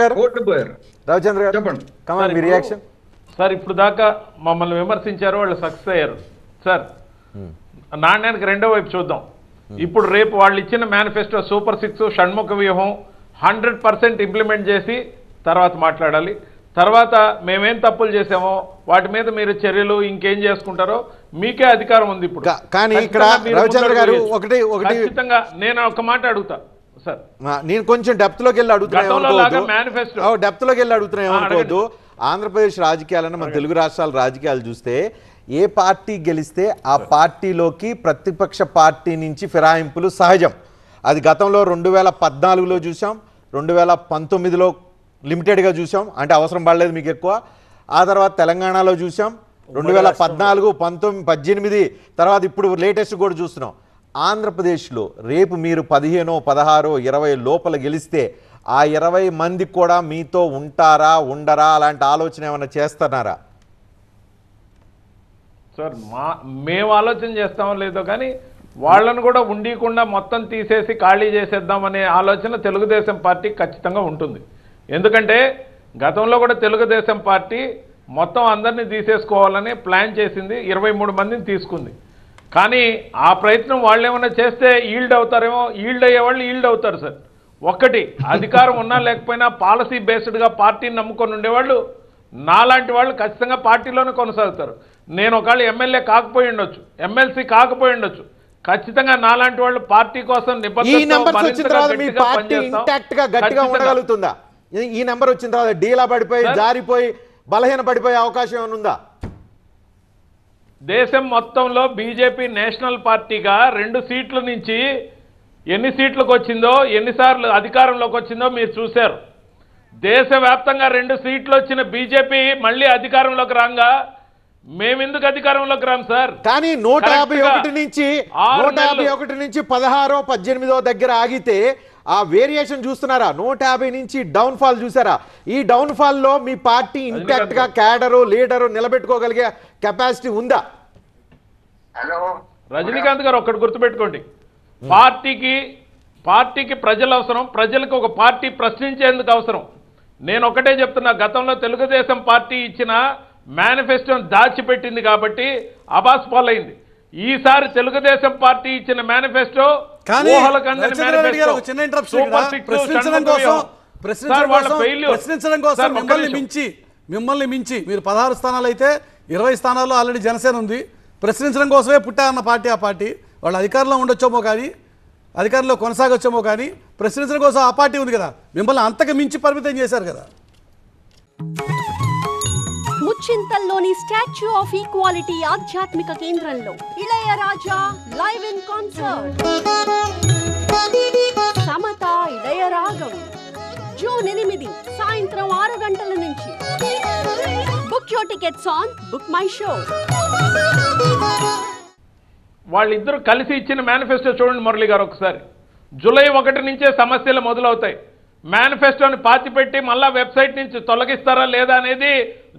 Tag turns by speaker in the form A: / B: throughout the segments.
A: గారు
B: ఓడిపోయారు.
A: రవిచంద్ర గారు
B: చెప్పండి
A: కమాన్ మీ రియాక్షన్.
C: సార్ ఇప్పుడు దాకా మమ్మల్ని విమర్శించారు, వాళ్ళు సక్సెస్ అయ్యారు సార్. నాణ్యానికి రెండో వైపు చూద్దాం. ఇప్పుడు రేపు వాళ్ళు ఇచ్చిన మేనిఫెస్టో సూపర్ 6 షణ్ముఖ వ్యూహం 100% ఇంప్లిమెంట్ చేసి తర్వాత మాట్లాడాలి. తర్వాత మేమేం తప్పులు చేసామో వాటి మీద మీరు చర్యలు ఇంకేం చేసుకుంటారో మీకే అధికారం ఉంది. ఇప్పుడు
A: కానీ ఇక్కడ రవిచంద్ర గారు ఒకటి
C: ఖచ్చితంగా నేను ఒక మాట అడుగుతా సార్,
A: నేను కొంచెం డెప్త్ లోకి వెళ్ళి అడుగుతున్నాను. ఆంధ్రప్రదేశ్ రాజకీయాలను మన తెలుగు రాష్ట్రాల రాజకీయాలు చూస్తే ఏ పార్టీ గెలిస్తే ఆ పార్టీలోకి ప్రతిపక్ష పార్టీ నుంచి ఫిరాయింపులు సహజం. అది గతంలో 2014లో చూసాం, 2019లో లిమిటెడ్గా చూసాం, అంటే అవసరం పడలేదు మీకు ఎక్కువ. ఆ తర్వాత తెలంగాణలో చూసాం 2014, 19, 18 తర్వాత ఇప్పుడు లేటెస్ట్ కూడా చూస్తున్నాం. ఆంధ్రప్రదేశ్లో రేపు మీరు 15, 16, 20 లోపల గెలిస్తే ఆ 20 మంది కూడా మీతో ఉంటారా ఉండరా అలాంటి ఆలోచన ఏమైనా చేస్తున్నారా?
C: సార్ మేము ఆలోచన చేస్తామో లేదో కానీ వాళ్ళను కూడా ఉండకుండా మొత్తం తీసేసి ఖాళీ చేసేద్దామనే ఆలోచన తెలుగుదేశం పార్టీ ఖచ్చితంగా ఉంటుంది. ఎందుకంటే గతంలో కూడా తెలుగుదేశం పార్టీ మొత్తం అందరినీ తీసేసుకోవాలని ప్లాన్ చేసింది, 23 మందిని తీసుకుంది. కానీ ఆ ప్రయత్నం వాళ్ళు ఏమైనా చేస్తే ఈల్డ్ అవుతారేమో, ఈల్డ్ అయ్యేవాళ్ళు ఈల్డ్ అవుతారు సార్. ఒక్కటి అధికారం ఉన్నా లేకపోయినా పాలసీ బేస్డ్గా పార్టీని నమ్ముకొని ఉండేవాళ్ళు నాలాంటి వాళ్ళు ఖచ్చితంగా పార్టీలోనే కొనసాగుతారు. నేను ఒకవేళ ఎమ్మెల్యే కాకపోయి ఉండొచ్చు, ఎమ్మెల్సీ కాకపోయి ఉండొచ్చు, ఖచ్చితంగా నాలాంటి వాళ్ళు పార్టీ కోసం
A: ఈ నెంబర్ వచ్చిన తర్వాత మీ పార్టీ ఇంటాక్ట్ గా గట్టిగా ఉండగలుగుతుందా? ఈ నెంబర్ వచ్చిన తర్వాత డీలా పడిపోయి జారిపోయి బలహీన పడిపోయే అవకాశం ఏమైనా ఉందా?
C: దేశం మొత్తంలో బీజేపీ నేషనల్ పార్టీగా 2 సీట్ల నుంచి ఎన్ని సీట్లకు వచ్చిందో, ఎన్నిసార్లు అధికారంలోకి వచ్చిందో మీరు చూశారు. దేశవ్యాప్తంగా 2 సీట్లు వచ్చిన బీజేపీ మళ్ళీ అధికారంలోకి రాగా మేమెందుకు అధికారంలోకి రాం సార్?
A: కానీ 151 నుంచి 16, 18 దగ్గర ఆగితే ఆ వేరియేషన్ చూస్తున్నారా? 150 నుంచి డౌన్ ఫాల్ చూసారా? ఈ డౌన్ ఫాల్ లో మీ పార్టీ ఇంటాక్ట్ గా క్యాడరు లీడరు నిలబెట్టుకోగలిగే కెపాసిటీ ఉందా?
C: రజనీకాంత్ గారు ఒక్కటి గుర్తుపెట్టుకోండి, పార్టీకి ప్రజలు అవసరం, ప్రజలకు ఒక పార్టీ ప్రశ్నించేందుకు అవసరం. నేను ఒకటే చెప్తున్నా, గతంలో తెలుగుదేశం పార్టీ ఇచ్చిన మేనిఫెస్టోను దాచిపెట్టింది కాబట్టి అబాస్ పాలైంది. ఈసారి తెలుగుదేశం పార్టీ ఇచ్చిన మేనిఫెస్టో
D: మిమ్మల్ని మించి మీరు 16 స్థానాలు అయితే 20 స్థానాల్లో ఆల్రెడీ జనసేన ఉంది. ప్రశ్నించడం కోసమే పుట్టారన్న పార్టీ ఆ పార్టీ. వాళ్ళు అధికారంలో ఉండొచ్చేమో కానీ, అధికారంలో కొనసాగొచ్చేమో కానీ ప్రశ్నించడం కోసం ఆ పార్టీ ఉంది కదా. మిమ్మల్ని అంతకు మించి పరిమితం చేశారు కదా.
E: ముచ్చింతల్లోని స్టాచ్యూ ఆఫ్ ఈక్వాలిటీ ఆధ్యాత్మిక కేంద్రంలో ఇళయరాజా లైవ్ ఇన్ కాన్సర్ట్. సమత ఇళయరాగం జూన్ 8 సాయంత్రం 6 గంటల నుంచి. Book your tickets on BookMyShow.
C: వాళ్ళిద్దరూ కలిసి ఇచ్చిన మేనిఫెస్టో చూడండి మురళి గారు ఒకసారి. జూలై 1 నుంచే సమస్యలు మొదలవుతాయి. మేనిఫెస్టోని పాతిపెట్టి మళ్ళా వెబ్సైట్ నుంచి తొలగిస్తారా లేదా అనేది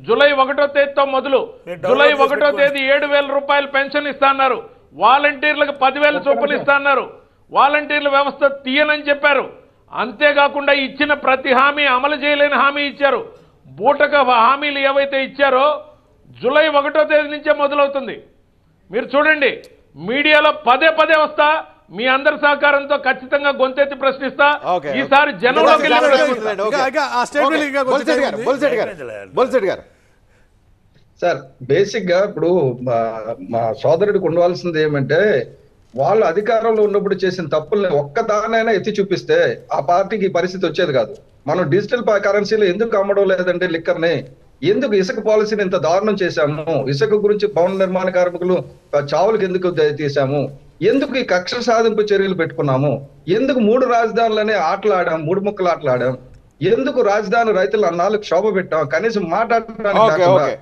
C: జూలై 1వ తేదీతో మొదలు. జూలై 1వ తేదీ 7,000 రూపాయలు పెన్షన్ ఇస్తా అన్నారు, వాలంటీర్లకు 10,000 చొప్పున ఇస్తా అన్నారు, వాలంటీర్ల వ్యవస్థ తీయనని చెప్పారు. అంతేకాకుండా ఇచ్చిన ప్రతి హామీ అమలు చేయలేని హామీ ఇచ్చారు. బూటక హామీలు ఏవైతే ఇచ్చారో జూలై 1వ తేదీ నుంచే మొదలవుతుంది. మీరు చూడండి, మీడియాలో పదే వస్తా, మీ అందరి సహకారంతో ఖచ్చితంగా గొంతెత్తి ప్రశ్నిస్తా. ఈసారి జనంలోకి
B: సార్ బేసిక్ గా ఇప్పుడు మా సోదరుడికి ఉండవలసింది ఏమంటే, వాళ్ళు అధికారంలో ఉన్నప్పుడు చేసిన తప్పుల్ని ఒక్కదానైనా ఎత్తి చూపిస్తే ఆ పార్టీకి పరిస్థితి వచ్చేది కాదు. మనం డిజిటల్ కరెన్సీలో ఎందుకు అమ్మడం లేదంటే లిక్కర్ని, ఎందుకు ఇసుక పాలసీని ఇంత దారుణం చేశాము, ఇసుక గురించి భవన నిర్మాణ కార్మికులు చావులకు ఎందుకు తీసాము, ఎందుకు ఈ కక్ష సాధింపు చర్యలు పెట్టుకున్నాము, ఎందుకు 3 రాజధానులనే ఆటలాడాం, 3 ముక్కలు ఆటలాడాం, ఎందుకు రాజధాని రైతులు అన్నాళ్ళకు క్షోభ పెట్టాం, కనీసం మాట్లాడడానికి